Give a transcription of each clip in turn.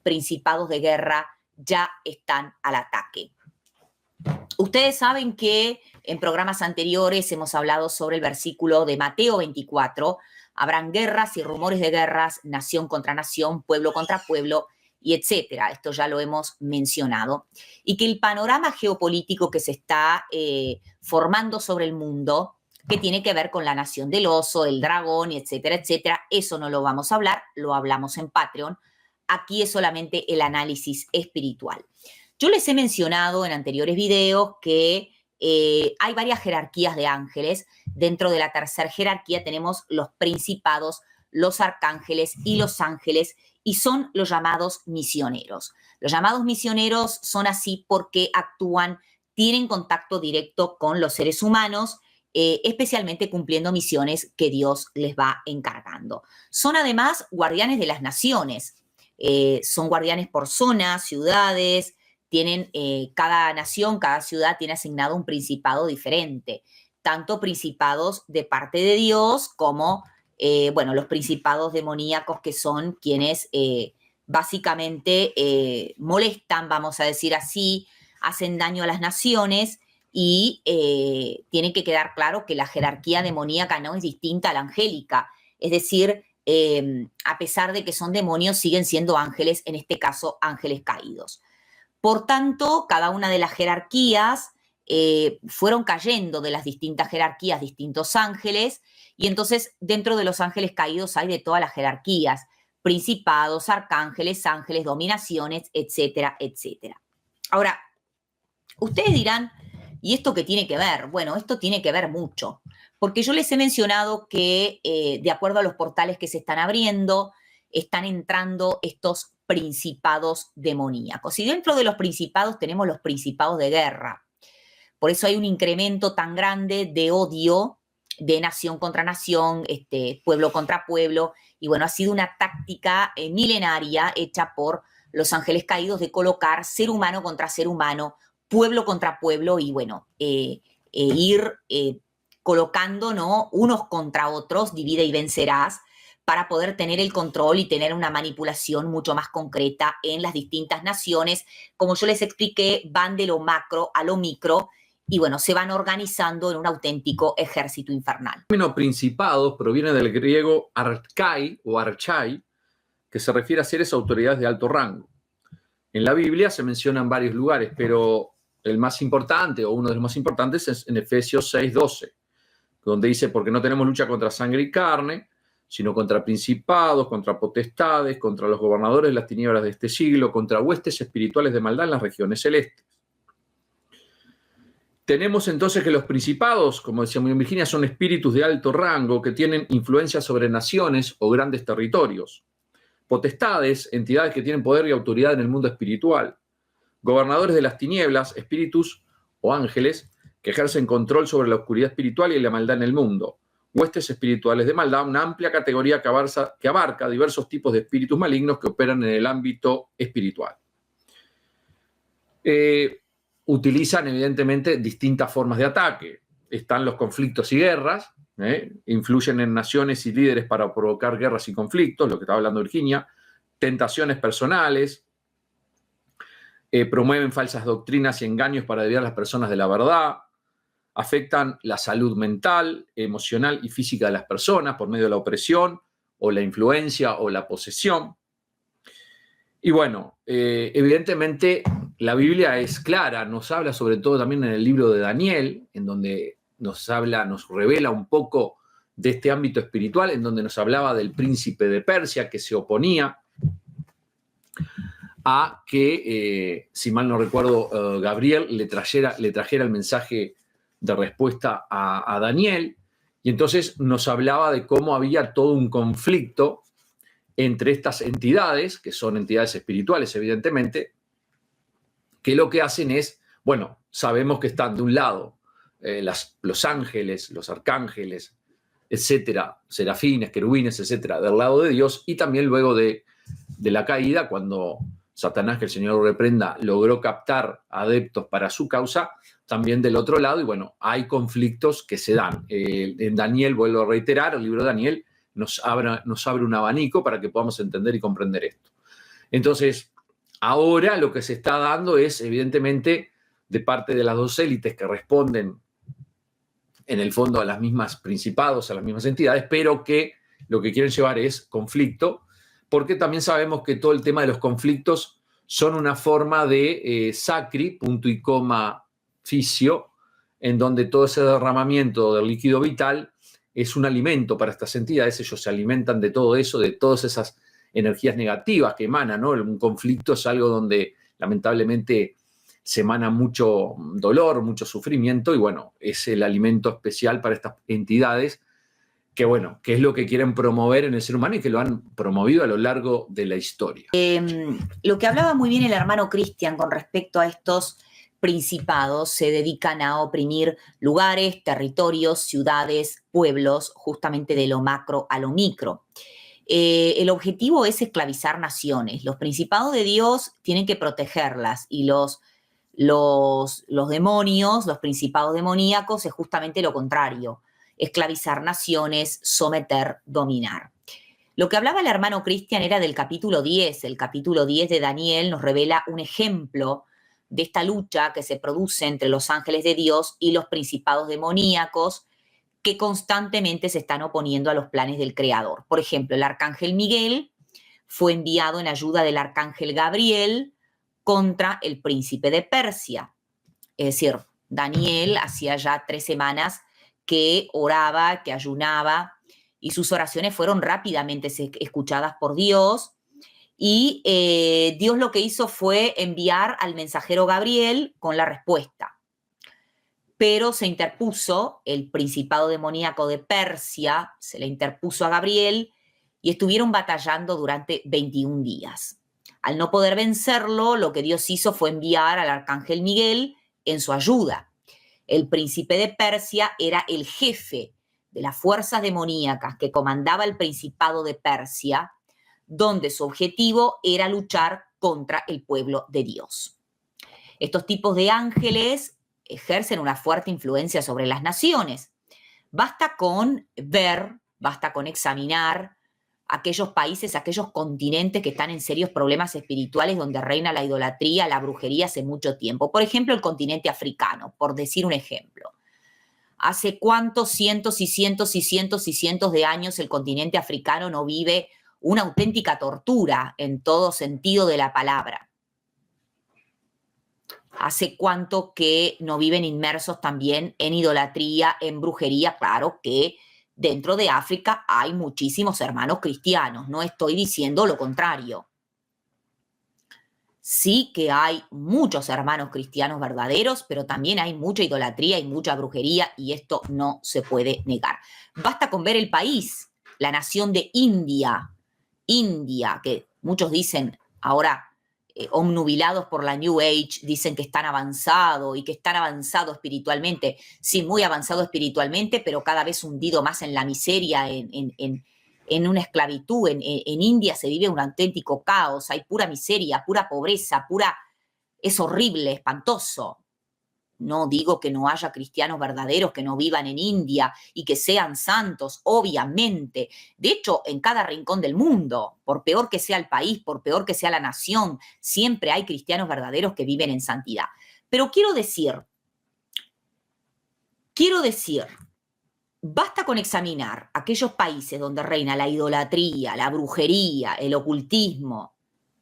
principados de guerra ya están al ataque. Ustedes saben que en programas anteriores hemos hablado sobre el versículo de Mateo 24. Habrán guerras y rumores de guerras, nación contra nación, pueblo contra pueblo, y etcétera. Esto ya lo hemos mencionado. Y que el panorama geopolítico que se está formando sobre el mundo, que tiene que ver con la nación del oso, el dragón, y etcétera, etcétera, eso no lo vamos a hablar, lo hablamos en Patreon. Aquí es solamente el análisis espiritual. Yo les he mencionado en anteriores videos que hay varias jerarquías de ángeles. Dentro de la tercera jerarquía tenemos los principados, los arcángeles y los ángeles, y son los llamados misioneros. Los llamados misioneros son así porque actúan, tienen contacto directo con los seres humanos, especialmente cumpliendo misiones que Dios les va encargando. Son además guardianes de las naciones. Son guardianes por zonas, ciudades. Tienen, cada nación, cada ciudad tiene asignado un principado diferente, tanto principados de parte de Dios como, bueno, los principados demoníacos, que son quienes básicamente molestan, vamos a decir así, hacen daño a las naciones, y tiene que quedar claro que la jerarquía demoníaca no es distinta a la angélica, es decir, a pesar de que son demonios, siguen siendo ángeles, en este caso ángeles caídos. Por tanto, cada una de las jerarquías fueron cayendo de las distintas jerarquías, distintos ángeles, y entonces dentro de los ángeles caídos hay de todas las jerarquías, principados, arcángeles, ángeles, dominaciones, etcétera, etcétera. Ahora, ustedes dirán, ¿y esto qué tiene que ver? Bueno, esto tiene que ver mucho, porque yo les he mencionado que de acuerdo a los portales que se están abriendo, están entrando estos principados demoníacos. Y dentro de los principados tenemos los principados de guerra. Por eso hay un incremento tan grande de odio, de nación contra nación, pueblo contra pueblo. Y bueno, ha sido una táctica milenaria hecha por los ángeles caídos de colocar ser humano contra ser humano, pueblo contra pueblo, y bueno, ir colocando, ¿no?, unos contra otros, divide y vencerás, para poder tener el control y tener una manipulación mucho más concreta en las distintas naciones. Como yo les expliqué, van de lo macro a lo micro y, bueno, se van organizando en un auténtico ejército infernal. El término principados proviene del griego archai o archai, que se refiere a seres autoridades de alto rango. En la Biblia se menciona en varios lugares, pero el más importante, o uno de los más importantes, es en Efesios 6:12, donde dice: porque no tenemos lucha contra sangre y carne, sino contra principados, contra potestades, contra los gobernadores de las tinieblas de este siglo, contra huestes espirituales de maldad en las regiones celestes. Tenemos entonces que los principados, como decía muy bien Virginia, son espíritus de alto rango que tienen influencia sobre naciones o grandes territorios. Potestades, entidades que tienen poder y autoridad en el mundo espiritual. Gobernadores de las tinieblas, espíritus o ángeles que ejercen control sobre la oscuridad espiritual y la maldad en el mundo. Huestes espirituales de maldad, una amplia categoría que abarca diversos tipos de espíritus malignos que operan en el ámbito espiritual. Utilizan evidentemente distintas formas de ataque. Están los conflictos y guerras, influyen en naciones y líderes para provocar guerras y conflictos, lo que estaba hablando Virginia, tentaciones personales, promueven falsas doctrinas y engaños para desviar a las personas de la verdad, afectan la salud mental, emocional y física de las personas por medio de la opresión o la influencia o la posesión. Y bueno, evidentemente la Biblia es clara, nos habla sobre todo también en el libro de Daniel, en donde nos revela un poco de este ámbito espiritual, en donde nos hablaba del príncipe de Persia que se oponía a que, si mal no recuerdo, Gabriel le trajera el mensaje de respuesta a Daniel, y entonces nos hablaba de cómo había todo un conflicto entre estas entidades, que son entidades espirituales evidentemente, que lo que hacen es, bueno, sabemos que están de un lado los ángeles, los arcángeles, etcétera, serafines, querubines, etcétera, del lado de Dios, y también luego de la caída, cuando Satanás, que el Señor lo reprenda, logró captar adeptos para su causa, también del otro lado, y bueno, hay conflictos que se dan. En Daniel, vuelvo a reiterar, el libro de Daniel nos abre un abanico para que podamos entender y comprender esto. Entonces, Ahora lo que se está dando es, evidentemente, de parte de las dos élites que responden en el fondo a las mismas principados, a las mismas entidades, pero que lo que quieren llevar es conflicto, porque también sabemos que todo el tema de los conflictos son una forma de sacri, punto y coma, fisio, en donde todo ese derramamiento del líquido vital es un alimento para estas entidades. Ellos se alimentan de todo eso, de todas esas energías negativas que emanan, ¿no? Un conflicto es algo donde lamentablemente se emana mucho dolor, mucho sufrimiento, y bueno, es el alimento especial para estas entidades que, bueno, que es lo que quieren promover en el ser humano y que lo han promovido a lo largo de la historia. Lo que hablaba muy bien el hermano Cristian con respecto a estos principados, se dedican a oprimir lugares, territorios, ciudades, pueblos, justamente de lo macro a lo micro. El objetivo es esclavizar naciones. Los principados de Dios tienen que protegerlas y los demonios, los principados demoníacos, es justamente lo contrario: esclavizar naciones, someter, dominar. Lo que hablaba el hermano Cristian era del capítulo 10. El capítulo 10 de Daniel nos revela un ejemplo de esta lucha que se produce entre los ángeles de Dios y los principados demoníacos que constantemente se están oponiendo a los planes del Creador. Por ejemplo, el arcángel Miguel fue enviado en ayuda del arcángel Gabriel contra el príncipe de Persia. Es decir, Daniel hacía ya 3 semanas que oraba, que ayunaba, y sus oraciones fueron rápidamente escuchadas por Dios. Y Dios lo que hizo fue enviar al mensajero Gabriel con la respuesta. Pero se interpuso el principado demoníaco de Persia, se le interpuso a Gabriel y estuvieron batallando durante 21 días. Al no poder vencerlo, lo que Dios hizo fue enviar al arcángel Miguel en su ayuda. El príncipe de Persia era el jefe de las fuerzas demoníacas que comandaba el principado de Persia, donde su objetivo era luchar contra el pueblo de Dios. Estos tipos de ángeles ejercen una fuerte influencia sobre las naciones. Basta con ver, basta con examinar aquellos países, aquellos continentes que están en serios problemas espirituales donde reina la idolatría, la brujería hace mucho tiempo. Por ejemplo, el continente africano, por decir un ejemplo. ¿Hace cuántos cientos y cientos y cientos y cientos de años el continente africano no vive una auténtica tortura en todo sentido de la palabra? ¿Hace cuánto que no viven inmersos también en idolatría, en brujería? Claro que dentro de África hay muchísimos hermanos cristianos, no estoy diciendo lo contrario. Sí que hay muchos hermanos cristianos verdaderos, pero también hay mucha idolatría y mucha brujería, y esto no se puede negar. Basta con ver el país, la nación de India, que muchos dicen ahora, omnubilados por la New Age, dicen que están avanzados y que están avanzados espiritualmente. Sí, muy avanzado espiritualmente, pero cada vez hundido más en la miseria, en una esclavitud. En India se vive un auténtico caos, hay pura miseria, pura pobreza, es horrible, espantoso. No digo que no haya cristianos verdaderos que no vivan en India y que sean santos, obviamente. De hecho, en cada rincón del mundo, por peor que sea el país, por peor que sea la nación, siempre hay cristianos verdaderos que viven en santidad. Pero quiero decir, basta con examinar aquellos países donde reina la idolatría, la brujería, el ocultismo,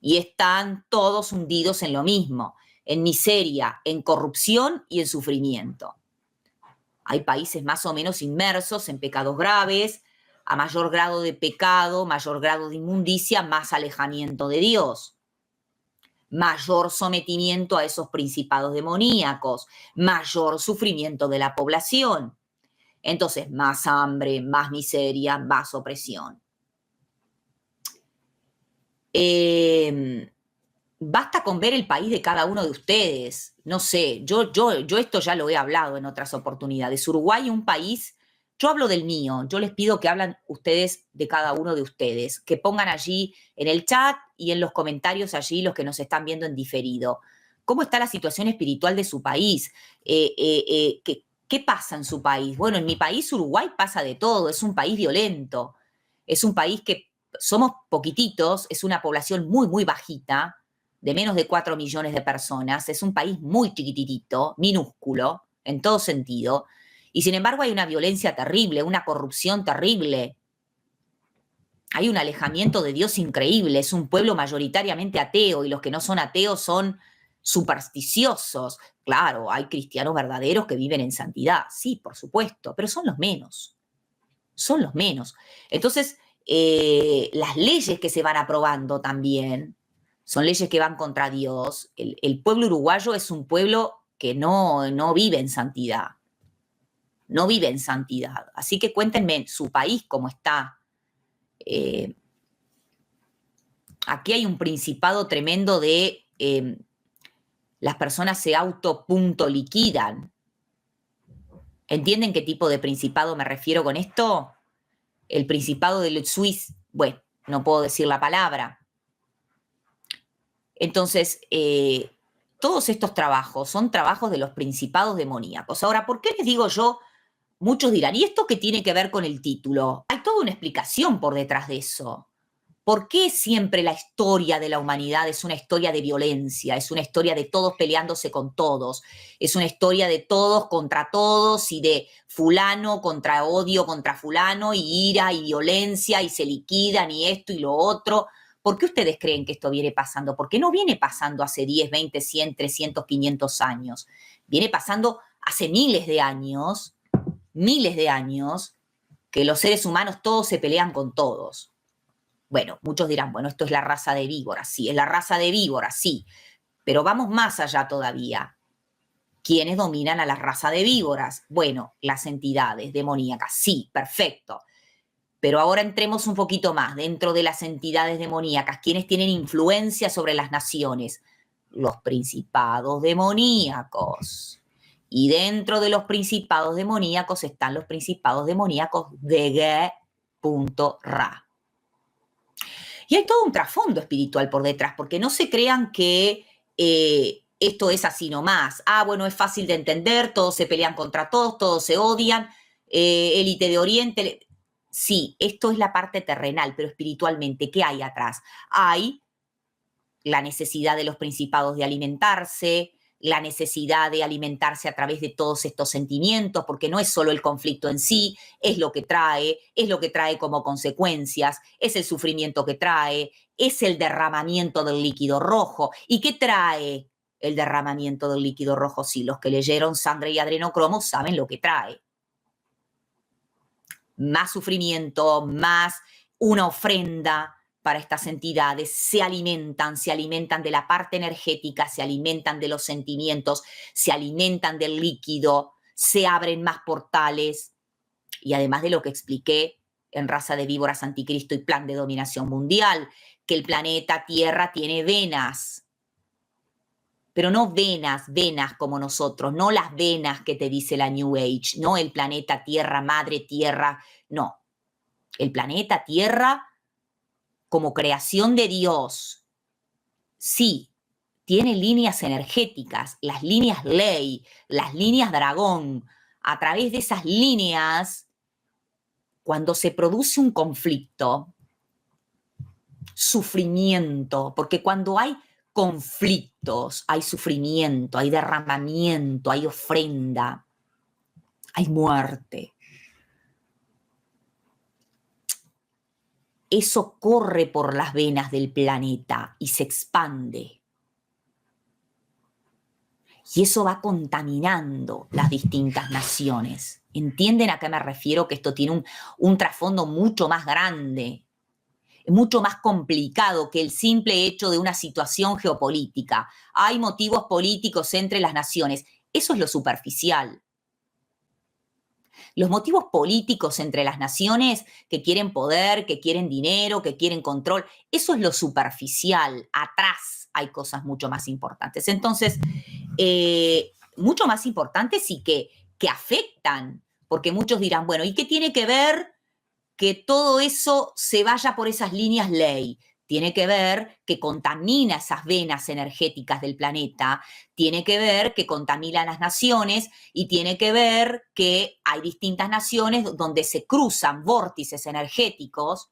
y están todos hundidos en lo mismo, en miseria, en corrupción y en sufrimiento. Hay países más o menos inmersos en pecados graves. A mayor grado de pecado, mayor grado de inmundicia, más alejamiento de Dios. Mayor sometimiento a esos principados demoníacos, mayor sufrimiento de la población. Entonces, más hambre, más miseria, más opresión. Basta con ver el país de cada uno de ustedes. No sé, yo esto ya lo he hablado en otras oportunidades. Uruguay, un país, yo hablo del mío, yo les pido que hablan ustedes de cada uno de ustedes, que pongan allí en el chat y en los comentarios allí los que nos están viendo en diferido. ¿Cómo está la situación espiritual de su país? ¿Qué pasa en su país? Bueno, en mi país, Uruguay, pasa de todo. Es un país violento. Es un país que somos poquititos, es una población muy, muy bajita. de menos de 4 millones de personas, es un país muy chiquititito, minúsculo, en todo sentido, y sin embargo hay una violencia terrible, una corrupción terrible. Hay un alejamiento de Dios increíble, es un pueblo mayoritariamente ateo y los que no son ateos son supersticiosos. Claro, hay cristianos verdaderos que viven en santidad, sí, por supuesto, pero son los menos, son los menos. Entonces, las leyes que se van aprobando también son leyes que van contra Dios. El pueblo uruguayo es un pueblo que no vive en santidad, no vive en santidad. Así que cuéntenme su país cómo está. Aquí hay un principado tremendo de las personas se autopunto liquidan. ¿Entienden qué tipo de principado me refiero con esto? El principado del Suiz, bueno, no puedo decir la palabra. Entonces, todos estos trabajos son trabajos de los principados demoníacos. Ahora, ¿por qué les digo yo? Muchos dirán, ¿y esto qué tiene que ver con el título? Hay toda una explicación por detrás de eso. ¿Por qué siempre la historia de la humanidad es una historia de violencia? Es una historia de todos peleándose con todos. Es una historia de todos contra todos y de fulano contra odio contra fulano y ira y violencia y se liquidan y esto y lo otro. ¿Por qué ustedes creen que esto viene pasando? Porque no viene pasando hace 10, 20, 100, 300, 500 años. Viene pasando hace miles de años que los seres humanos todos se pelean con todos. Bueno, muchos dirán, bueno, esto es la raza de víboras. Sí, es la raza de víboras, sí. Pero vamos más allá todavía. ¿Quiénes dominan a la raza de víboras? Bueno, las entidades demoníacas. Sí, perfecto. Pero ahora entremos un poquito más dentro de las entidades demoníacas. ¿Quiénes tienen influencia sobre las naciones? Los principados demoníacos. Y dentro de los principados demoníacos están los principados demoníacos de Ge.Ra. Y hay todo un trasfondo espiritual por detrás, porque no se crean que esto es así nomás. Ah, bueno, es fácil de entender, todos se pelean contra todos, todos se odian, élite de Oriente. Sí, esto es la parte terrenal, pero espiritualmente, ¿qué hay atrás? Hay la necesidad de los principados de alimentarse, la necesidad de alimentarse a través de todos estos sentimientos, porque no es solo el conflicto en sí, es lo que trae como consecuencias, es el sufrimiento que trae, es el derramamiento del líquido rojo. ¿Y qué trae el derramamiento del líquido rojo? Sí, los que leyeron Sangre y Adrenocromo saben lo que trae. Más sufrimiento, más una ofrenda para estas entidades, se alimentan de la parte energética, se alimentan de los sentimientos, se alimentan del líquido, se abren más portales. Y además de lo que expliqué en Raza de Víboras, Anticristo y Plan de Dominación Mundial, que el planeta Tierra tiene venas, pero no venas como nosotros, no las venas que te dice la New Age, no el planeta Tierra, Madre Tierra, no. El planeta Tierra como creación de Dios, sí, tiene líneas energéticas, las líneas ley, las líneas dragón. A través de esas líneas, cuando se produce un conflicto, sufrimiento, porque cuando hay conflictos, hay sufrimiento, hay derramamiento, hay ofrenda, hay muerte. Eso corre por las venas del planeta y se expande. Y eso va contaminando las distintas naciones. ¿Entienden a qué me refiero? Que esto tiene un trasfondo mucho más grande, mucho más complicado que el simple hecho de una situación geopolítica. Hay motivos políticos entre las naciones. Eso es lo superficial. Los motivos políticos entre las naciones que quieren poder, que quieren dinero, que quieren control, eso es lo superficial. Atrás hay cosas mucho más importantes. Entonces, mucho más importantes y que afectan, porque muchos dirán, bueno, ¿y qué tiene que ver que todo eso se vaya por esas líneas ley? Tiene que ver que contamina esas venas energéticas del planeta, tiene que ver que contamina las naciones y tiene que ver que hay distintas naciones donde se cruzan vórtices energéticos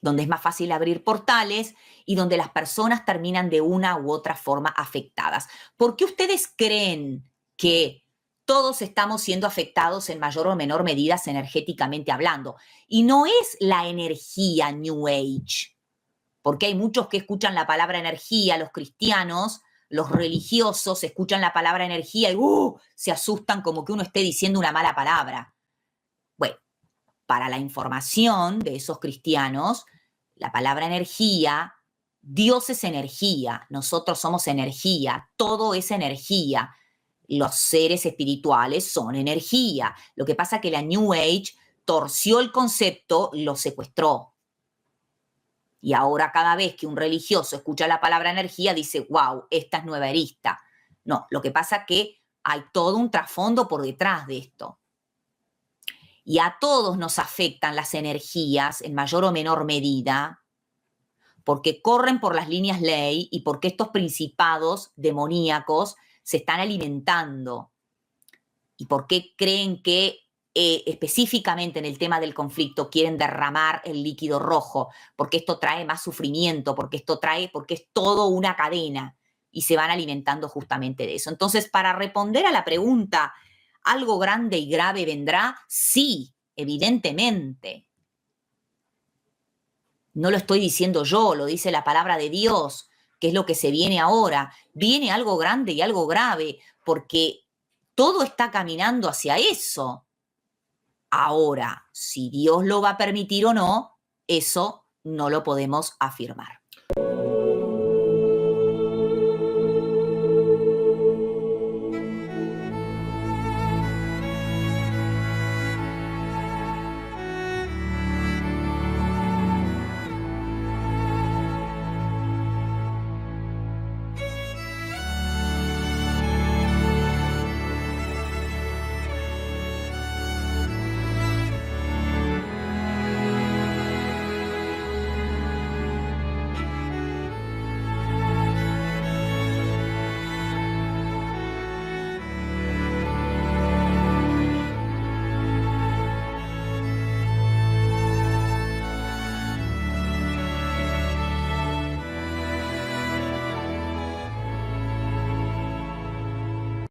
donde es más fácil abrir portales y donde las personas terminan de una u otra forma afectadas. ¿Por qué ustedes creen que todos estamos siendo afectados en mayor o menor medida energéticamente hablando? Y no es la energía New Age, porque hay muchos que escuchan la palabra energía, los cristianos, los religiosos escuchan la palabra energía y se asustan como que uno esté diciendo una mala palabra. Bueno, para la información de esos cristianos, la palabra energía, Dios es energía, nosotros somos energía, todo es energía. Los seres espirituales son energía. Lo que pasa es que la New Age torció el concepto y lo secuestró. Y ahora cada vez que un religioso escucha la palabra energía dice, wow, esta es nueva erista. No, lo que pasa es que hay todo un trasfondo por detrás de esto. Y a todos nos afectan las energías en mayor o menor medida porque corren por las líneas ley y porque estos principados demoníacos se están alimentando. ¿Y por qué creen que específicamente en el tema del conflicto quieren derramar el líquido rojo? Porque esto trae más sufrimiento, porque es todo una cadena y se van alimentando justamente de eso. Entonces, para responder a la pregunta, ¿algo grande y grave vendrá? Sí, evidentemente. No lo estoy diciendo yo, lo dice la palabra de Dios, que es lo que se viene ahora. Viene algo grande y algo grave, porque todo está caminando hacia eso. Ahora, si Dios lo va a permitir o no, eso no lo podemos afirmar.